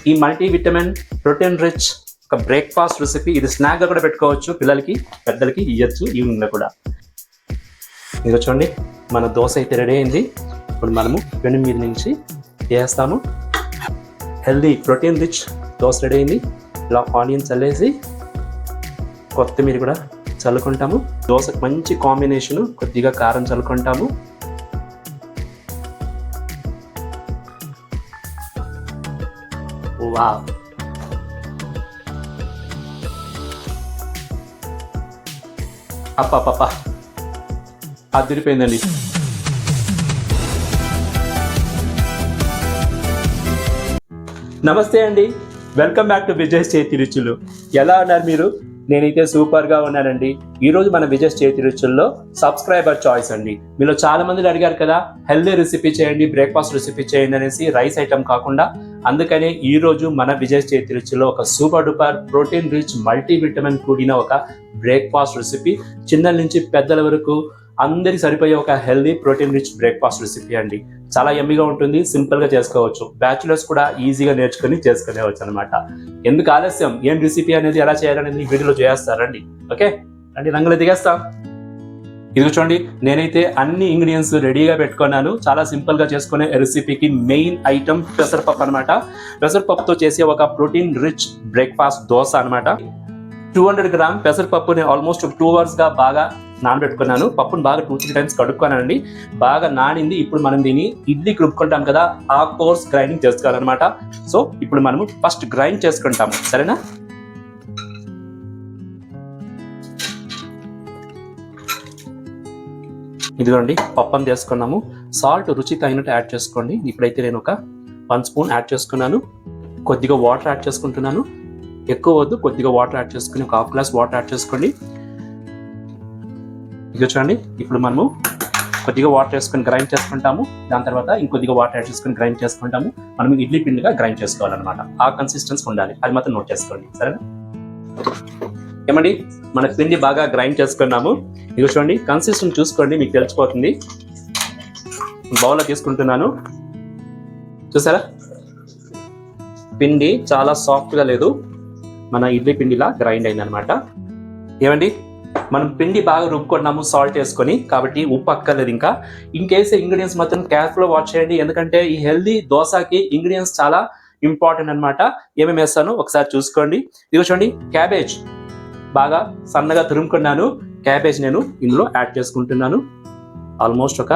ఈ multivitamin protein rich ఒక breakfast recipe. ఇది స్నాక్గా కూడా పెట్టుకోవచ్చు, పిల్లలకి పెద్దలకి ఇవ్వచ్చు ఈవినింగ్లో కూడా. ఇది చూడండి, మన దోశ అయితే రెడీ అయింది. ఇప్పుడు మనము పెను మీద నుంచి వేస్తాము. Healthy protein rich dosa ready అయింది. ఇలా ఆనియన్స్ చల్లేసి కొత్తిమీర కూడా చల్లుకుంటాము. దోశకు మంచి కాంబినేషను. కొద్దిగా కారం చల్లుకుంటాము. వావ్, అప్ప అదిరిపోయిందండి. నమస్తే అండి, వెల్కమ్ బ్యాక్ టు విజయ్ చేతి రుచులు. ఎలా ఉన్నారు మీరు? నేనైతే సూపర్గా ఉన్నానండి. ఈరోజు మన విజయ్ చేతి రుచుల్లో సబ్స్క్రైబర్ చాయిస్ అండి. మీలో చాలా మంది అడిగారు కదా, హెల్దీ రెసిపీ చేయండి, బ్రేక్ఫాస్ట్ రెసిపీ చేయండి అనేసి, రైస్ ఐటమ్ కాకుండా. అందుకనే ఈరోజు మన విజయ్ చేతి రుచుల్లో ఒక super duper protein rich multivitamin కూడిన ఒక బ్రేక్ఫాస్ట్ రెసిపీ. చిన్నల నుంచి పెద్దల వరకు అందరికి సరిపోయే ఒక healthy protein rich breakfast recipe అండి. చాలా యమ్మీగా ఉంటుంది, సింపుల్గా చేసుకోవచ్చు. బ్యాచులర్స్ కూడా ఈజీగా నేర్చుకుని చేసుకునేవచ్చు అనమాట. ఎందుకు ఆలస్యం, ఏం రెసిపీ అనేది ఎలా చేయాలనేది వీడియోలో చేస్తారండి. ఓకే అండి, రంగులు దిగేస్తాం. ఇది చూడండి, నేనైతే అన్ని ఇంగ్రీడియంట్స్ రెడీగా పెట్టుకున్నాను. చాలా సింపుల్గా చేసుకునే రెసిపీకి మెయిన్ ఐటమ్ పెసరపప్పు అనమాట. పెసరపప్పుతో చేసే ఒక ప్రోటీన్ రిచ్ బ్రేక్ఫాస్ట్ దోశ అనమాట. 200 గ్రామ్ పెసరపప్పుని ఆల్మోస్ట్ 2 అవర్స్గా బాగా నానబెట్టుకున్నాను. పప్పును బాగా 2-3 టైమ్స్ కడుక్కున్నానండి. బాగా నానింది. ఇప్పుడు మనం దీన్ని ఇడ్లీకి రుబ్బుకుంటాం కదా, ఆ కోర్స్ గ్రైండింగ్ చేసుకోవాలన్నమాట. సో ఇప్పుడు మనము ఫస్ట్ గ్రైండ్ చేసుకుంటాము, సరేనా? ఇదిగోండి, పప్పును చేసుకున్నాము. సాల్ట్ రుచి తగినట్టు యాడ్ చేసుకోండి. ఇప్పుడైతే నేను ఒక 1 స్పూన్ యాడ్ చేసుకున్నాను. కొద్దిగా వాటర్ యాడ్ చేసుకుంటున్నాను. ఎక్కువ వద్దు, కొద్దిగా వాటర్ యాడ్ చేసుకుని ఒక 1/2 గ్లాస్ వాటర్ యాడ్ చేసుకోండి. ఇది చూడండి, ఇప్పుడు మనము కొద్దిగా వాటర్ వేసుకొని గ్రైండ్ చేసుకుంటాము. దాని తర్వాత ఇంకొద్దిగా వాటర్ యాడ్ చేసుకొని గ్రైండ్ చేసుకుంటాము. మనం ఇడ్లీ పిండిగా గ్రైండ్ చేసుకోవాలన్నమాట. ఆ కన్సిస్టెన్సీ ఉండాలి, అది మాత్రం నోట్ చేసుకోండి, సరేనా? ఏమండి, మన పిండి బాగా గ్రైండ్ చేసుకున్నాము. ఇది చూడండి, కన్సిస్టెన్సీ చూసుకోండి, మీకు తెలిసిపోతుంది. బౌల్లో తీసుకుంటున్నాను. చూసారా, పిండి చాలా సాఫ్ట్గా లేదు, మన ఇడ్లీ పిండిలా గ్రైండ్ అయింది అనమాట. ఏమండి, మనం పిండి బాగా రుబ్బుకున్నాము సాల్ట్ వేసుకొని, కాబట్టి ఉప్పు అక్కర్లేదు. ఇంకా ఇంకేసే ఇంగ్రీడియంట్స్ మాత్రం కేర్ఫుల్గా వాచ్ చేయండి, ఎందుకంటే ఈ హెల్దీ దోశకి ఇంగ్రీడియంట్స్ చాలా ఇంపార్టెంట్ అనమాట. ఏమేమి వేస్తాను ఒకసారి చూసుకోండి. ఇది చూడండి, క్యాబేజ్ బాగా సన్నగా తురుముకున్నాను. క్యాబేజ్ నేను ఇందులో యాడ్ చేసుకుంటున్నాను. ఆల్మోస్ట్ ఒక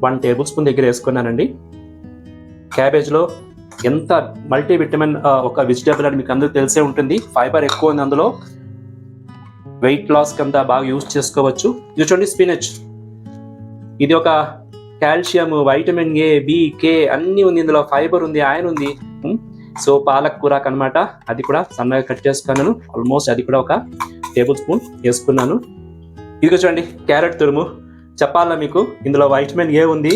1 టేబుల్ స్పూన్ దగ్గర వేసుకున్నానండి. క్యాబేజ్లో ఎంత మల్టీవిటమిన్ ఒక వెజిటేబుల్ అని మీకు అందరూ తెలిసే ఉంటుంది. ఫైబర్ ఎక్కువ ఉంది అందులో. వెయిట్ లాస్ కింద బాగా యూజ్ చేసుకోవచ్చు. ఇది చూడండి, స్పినచ్. ఇది ఒక కాల్షియం, వైటమిన్ ఏ, బి, కే అన్నీ ఉంది ఇందులో. ఫైబర్ ఉంది, ఐరన్ ఉంది. సో పాలక్ కూరకు అనమాట. అది కూడా సన్నగా కట్ చేసుకున్నాను. ఆల్మోస్ట్ అది కూడా ఒక 1 టేబుల్ స్పూన్ వేసుకున్నాను. ఇది చూడండి, క్యారెట్ తురుము. చెప్పాలా మీకు, ఇందులో వైటమిన్ ఏ ఉంది.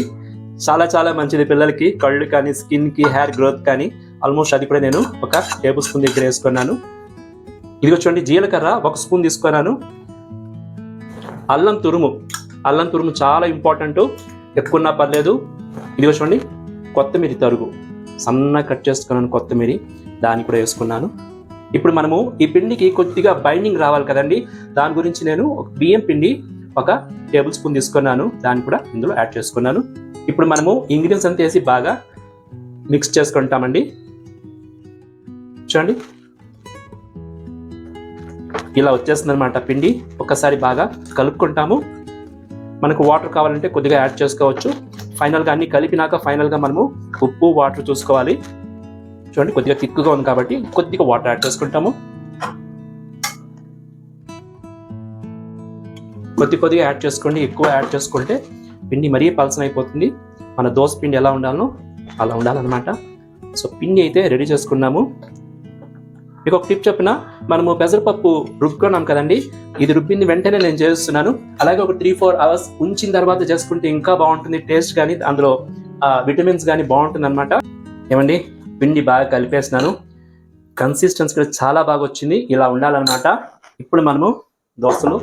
చాలా చాలా మంచిది పిల్లలకి, కళ్ళు కానీ, స్కిన్కి, హెయిర్ గ్రోత్ కానీ. ఆల్మోస్ట్ అది కూడా నేను ఒక 1 టేబుల్ స్పూన్ దగ్గర వేసుకున్నాను. ఇదిగో చూడండి, జీలకర్ర 1 స్పూన్ తీసుకున్నాను. అల్లం తురుము చాలా ఇంపార్టెంట్, ఎక్కువన్నా పర్లేదు. ఇదిగో చూడండి, కొత్తిమీర తరుగు సన్నగా కట్ చేసుకున్నాను. కొత్తిమీర దాన్ని కూడా వేసుకున్నాను. ఇప్పుడు మనము ఈ పిండికి కొద్దిగా బైండింగ్ రావాలి కదండి, దాని గురించి నేను బియ్యం పిండి 1 టేబుల్ స్పూన్ తీసుకున్నాను. దాన్ని కూడా ఇందులో యాడ్ చేసుకున్నాను. ఇప్పుడు మనము ఇంగ్రీడియంట్స్ అంతా వేసి బాగా మిక్స్ చేసుకుంటామండి. చూడండి, ఇలా వచ్చేస్తుంది అనమాట పిండి. ఒకసారి బాగా కలుపుకుంటాము. మనకు వాటర్ కావాలంటే కొద్దిగా యాడ్ చేసుకోవచ్చు. ఫైనల్గా అన్ని కలిపినాక ఫైనల్గా మనము ఉప్పు, వాటర్ చూసుకోవాలి. చూడండి, కొద్దిగా థిక్గా ఉంది కాబట్టి కొద్దిగా వాటర్ యాడ్ చేసుకుంటాము. కొద్దిగా యాడ్ చేసుకోండి. ఎక్కువ యాడ్ చేసుకుంటే పిండి మరీ పలసన అయిపోతుంది. మన దోశ పిండి ఎలా ఉండాలో అలా ఉండాలన్నమాట. సో పిండి అయితే రెడీ చేసుకున్నాము. మీకు ఒక టిప్ చెప్పిన, మనము పెసరపప్పు రుబ్బుకున్నాం కదండి, ఇది రుబ్బింది వెంటనే నేను చేస్తున్నాను. అలాగే ఒక 3-4 అవర్స్ ఉంచిన తర్వాత చేసుకుంటే ఇంకా బాగుంటుంది. టేస్ట్ కానీ అందులో విటమిన్స్ కానీ బాగుంటుంది అనమాట. ఏమండి, పిండి బాగా కలిపేస్తున్నాను. కన్సిస్టెన్సీ కూడా చాలా బాగా వచ్చింది. ఇలా ఉండాలన్నమాట. ఇప్పుడు మనము దోశలు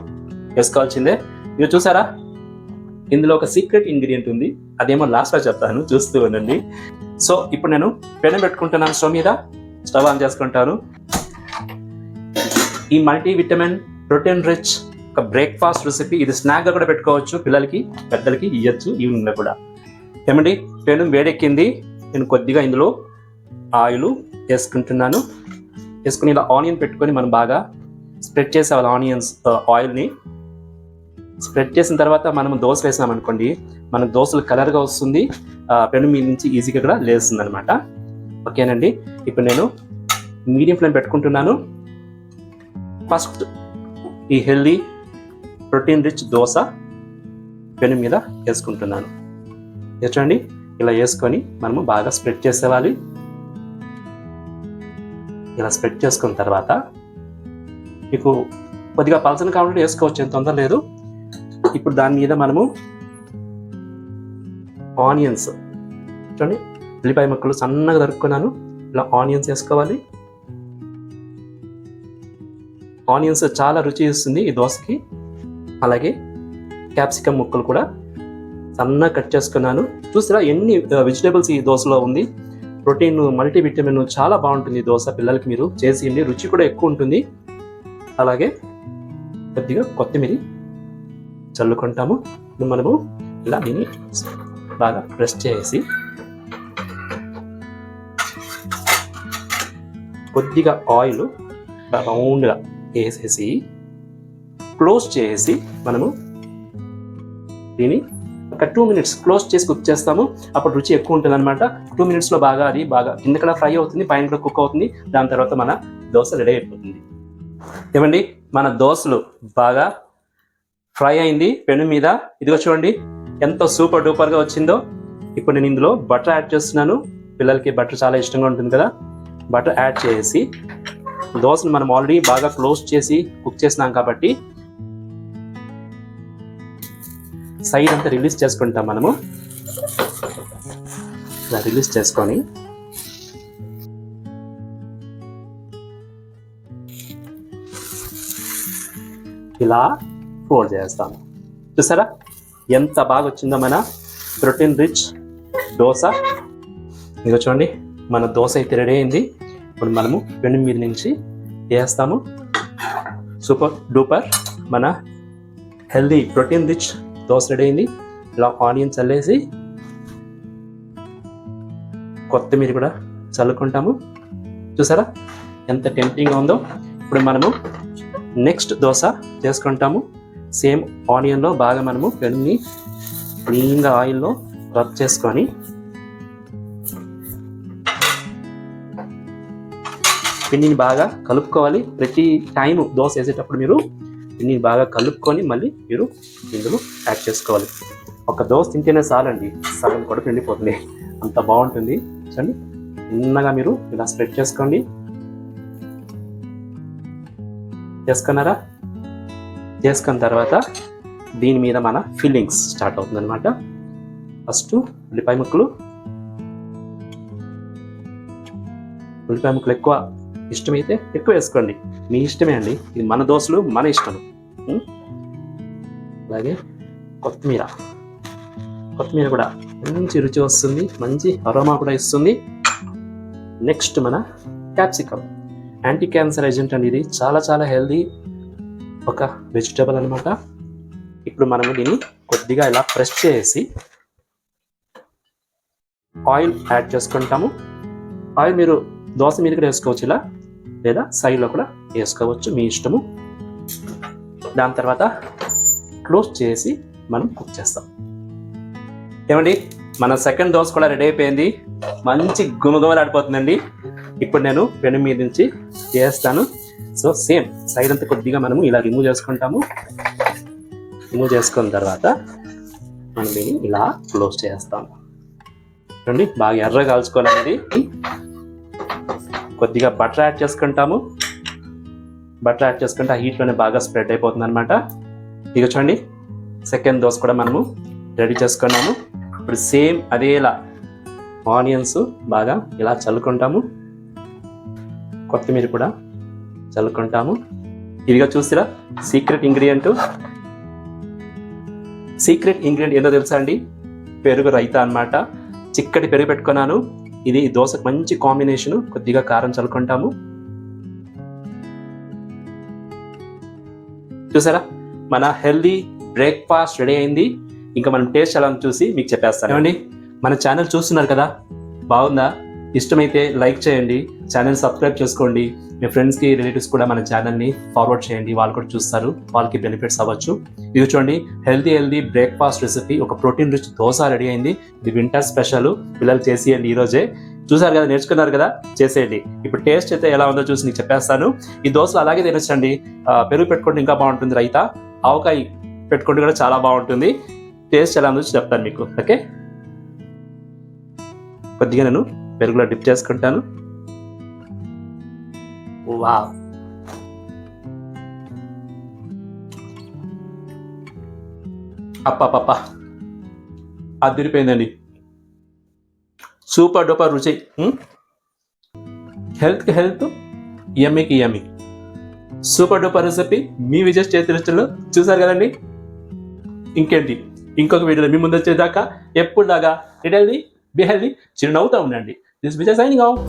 వేసుకోవాల్సిందే. ఇది చూసారా, ఇందులో ఒక సీక్రెట్ ఇంగ్రీడియంట్ ఉంది, అదేమో లాస్ట్లో చెప్తాను, చూస్తూ ఉండండి. సో ఇప్పుడు నేను పెనం పెట్టుకుంటున్నాను స్టవ్ మీద. స్టవ్ ఆన్ చేసుకుంటాను. ఈ మల్టీ విటమిన్ ప్రోటీన్ రిచ్ ఒక బ్రేక్ఫాస్ట్ రెసిపీ. ఇది స్నాక్గా కూడా పెట్టుకోవచ్చు, పిల్లలకి పెద్దలకి ఇవ్వచ్చు ఈవినింగ్లో కూడా. ఏమండి, పెనం వేడెక్కింది. నేను కొద్దిగా ఇందులో ఆయిల్ వేసుకుంటున్నాను. వేసుకుని ఇలా ఆనియన్ పెట్టుకొని మనం బాగా స్ప్రెడ్ చేసేవాళ్ళం. ఆయిల్ని స్ప్రెడ్ చేసిన తర్వాత మనం దోశ వేసినాం అనుకోండి, మనకు దోశలు కలర్గా వస్తుంది, పెనం మీద నుంచి ఈజీగా కూడా లేస్తుంది అనమాట. ఓకేనండి, ఇప్పుడు నేను మీడియం ఫ్లేమ్ పెట్టుకుంటున్నాను. ఫస్ట్ ఈ హెల్దీ ప్రోటీన్ రిచ్ దోశ పెనం మీద వేసుకుంటున్నాను. చూడండి, ఇలా వేసుకొని మనము బాగా స్ప్రెడ్ చేసేవాలి. ఇలా స్ప్రెడ్ చేసుకున్న తర్వాత మీకు కొద్దిగా పలచన కావాలంటే వేసుకోవచ్చు, ఏం తొందర లేదు. ఇప్పుడు దాని మీద మనము ఆనియన్స్, చూడండి ఉల్లిపాయ ముక్కలు సన్నగా తరుక్కున్నాను. ఇలా ఆనియన్స్ వేసుకోవాలి. ఆనియన్స్ చాలా రుచి ఇస్తుంది ఈ దోశకి. అలాగే క్యాప్సికమ్ ముక్కలు కూడా సన్నగా కట్ చేసుకున్నాను. చూసారా ఎన్ని వెజిటేబుల్స్ ఈ దోశలో ఉంది. ప్రోటీన్, మల్టీవిటమిన్ చాలా బాగుంటుంది దోశ. పిల్లలకి మీరు చేసేయండి, రుచి కూడా ఎక్కువ ఉంటుంది. అలాగే కొద్దిగా కొత్తిమీర చల్లుకుంటాము. మనము ఇలా దీన్ని బాగా ప్రెస్ చేసి కొద్దిగా ఆయిల్ రౌండ్గా వేసేసి క్లోజ్ చేసి మనము దీన్ని ఒక 2 minutes క్లోజ్ చేసి కుక్ చేస్తాము. అప్పుడు రుచి ఎక్కువ ఉంటుంది అనమాట. 2 minutesలో బాగా అది బాగా కింద కూడా ఫ్రై అవుతుంది, పైన కూడా కుక్ అవుతుంది. దాని తర్వాత మన దోశ రెడీ అయిపోతుంది. ఏమండి, మన దోశలు బాగా ఫ్రై అయింది పెనం మీద. ఇదిగో చూడండి ఎంత సూపర్ డూపర్గా వచ్చిందో. ఇప్పుడు నేను ఇందులో బటర్ యాడ్ చేస్తున్నాను. పిల్లలకి బటర్ చాలా ఇష్టంగా ఉంటుంది కదా. బటర్ యాడ్ చేసి దోశను మనం ఆల్రెడీ బాగా క్లోజ్ చేసి కుక్ చేసినాం కాబట్టి సైడ్ అంతా రిలీజ్ చేసుకుంటాం. మనము ఇలా రిలీజ్ చేసుకొని ఇలా ఫోల్డ్ చేస్తాము. చూసారా ఎంత బాగా వచ్చిందో మన ప్రోటీన్ రిచ్ దోశ. ఇదిగో చూడండి మన దోశ అయితే రెడీ అయింది. ఇప్పుడు మనము పెనం మీద నుంచి వేస్తాము. సూపర్ డూపర్ మన healthy protein rich dosa ready అయింది. ఇలా ఆనియన్ చల్లేసి కొత్తిమీర కూడా చల్లుకుంటాము. చూసారా ఎంత టెంప్టింగ్గా ఉందో. ఇప్పుడు మనము నెక్స్ట్ దోశ చేసుకుంటాము. సేమ్ ఆనియన్లో బాగా మనము పెనుని క్లీన్గా ఆయిల్లో రబ్ చేసుకొని పిండిని బాగా కలుపుకోవాలి. ప్రతి టైము దోశ వేసేటప్పుడు మీరు పిండిని బాగా కలుపుకొని మళ్ళీ మీరు ఇందులో యాడ్ చేసుకోవాలి. ఒక దోశ తింటేనే చాలండి, సగం కూడా పిండిపోతుంది, అంత బాగుంటుంది. చూడండి చిన్నగా మీరు ఇలా స్ప్రెడ్ చేసుకోండి. చేసుకున్నారా? చేసుకున్న తర్వాత దీని మీద మన ఫిల్లింగ్స్ స్టార్ట్ అవుతుంది అనమాట. ఫస్ట్ ఉల్లిపాయ ముక్కలు ఎక్కువ ఇష్టమైతే ఎక్కువ వేసుకోండి, మీ ఇష్టమే అండి. ఇది మన దోశలు మన ఇష్టం. అలాగే కొత్తిమీర కూడా మంచి రుచి వస్తుంది, మంచి అరోమా కూడా ఇస్తుంది. నెక్స్ట్ మన క్యాప్సికమ్, యాంటీ క్యాన్సర్ ఏజెంట్ అండి. ఇది చాలా చాలా హెల్దీ ఒక వెజిటబుల్ అనమాట. ఇప్పుడు మనము దీన్ని కొద్దిగా ఇలా ప్రెస్ చేసి ఆయిల్ యాడ్ చేసుకుంటాము. ఆయిల్ మీరు దోశ మీద కూడా వేసుకోవచ్చు ఇలా, లేదా సైడ్లో కూడా వేసుకోవచ్చు, మీ ఇష్టము. దాని తర్వాత క్లోజ్ చేసి మనం కుక్ చేస్తాం. ఏమండి మన సెకండ్ దోశ కూడా రెడీ అయిపోయింది. మంచి గుమగుమలాడిపోతుందండి. ఇప్పుడు నేను పెనం మీద నుంచి చేస్తాను. సో సేమ్ సైడ్ అంతా కొద్దిగా మనము ఇలా రిమూవ్ చేసుకుంటాము. రిమూవ్ చేసుకున్న తర్వాత మనం దీన్ని ఇలా క్లోజ్ చేస్తాము. చూడండి బాగా ఎర్రగా కాల్చుకోవాలనేది. కొద్దిగా బటర్ యాడ్ చేసుకుంటాము. బటర్ యాడ్ చేసుకుంటే ఆ హీట్లోనే బాగా స్ప్రెడ్ అయిపోతుంది అనమాట. ఇక చూడండి సెకండ్ దోశ కూడా మనము రెడీ చేసుకున్నాము. ఇప్పుడు సేమ్ అదేలా ఆనియన్స్ బాగా ఇలా చల్లుకుంటాము, కొత్తిమీర కూడా చల్లుకుంటాము. ఇదిగా చూసిరా సీక్రెట్ ఇంగ్రీడియంట్ ఏంటో తెలుసా అండి? పెరుగు రైతా అన్నమాట. చిక్కటి పెరుగు పెట్టుకున్నాను, ఇది దోశకు మంచి కాంబినేషన్. కొద్దిగా కారం చల్లుకుంటాము. చూసారా, మన హెల్దీ బ్రేక్ఫాస్ట్ రెడీ అయింది. ఇంకా మనం టేస్ట్ ఎలా చూసి మీకు చెప్పేస్తాను. ఏమండి, మన ఛానల్ చూస్తున్నారు కదా, బాగుందా? ఇష్టమైతే లైక్ చేయండి, ఛానల్ సబ్స్క్రైబ్ చేసుకోండి. మీ ఫ్రెండ్స్కి, రిలేటివ్స్ కూడా మన ఛానల్ని ఫార్వర్డ్ చేయండి. వాళ్ళు కూడా చూస్తారు, వాళ్ళకి బెనిఫిట్స్ అవ్వచ్చు. ఇది చూడండి, హెల్దీ బ్రేక్ఫాస్ట్ రెసిపీ, ఒక ప్రోటీన్ రిచ్ దోశ రెడీ అయింది. ఇది వింటర్ స్పెషల్. పిల్లలు చేసేయండి ఈరోజే. చూసారు కదా, నేర్చుకున్నారు కదా, చేసేయండి. ఇప్పుడు టేస్ట్ అయితే ఎలా ఉందో చూసి నీకు చెప్పేస్తాను. ఈ దోశలు అలాగే తినొచ్చండి. పెరుగు పెట్టుకుంటే ఇంకా బాగుంటుంది, రైతా ఆవకాయ పెట్టుకుంటే కూడా చాలా బాగుంటుంది. టేస్ట్ ఎలా ఉందో చెప్తాను మీకు. ఓకే, కొద్దిగా నేను పెరుగులో డిప్ చేసుకుంటాను. వావ్, అప్ప అదిరిపోయిందండి. సూపర్ డూపర్ రుచి. హెల్త్కి హెల్త్, యమ్మీకి యమ్మీ. సూపర్ డూపర్ రెసిపీ మీ విజయ్ చేతి రుచుల్లో చూసారు కదండి. ఇంకేంటి, ఇంకొక వీడియోలో మీ ముందు వచ్చేదాకా ఎప్పుడులాగా రిటైల్ది బిహెల్ది చిరునవ్వుతూ ఉండండి. This Vijay signing off.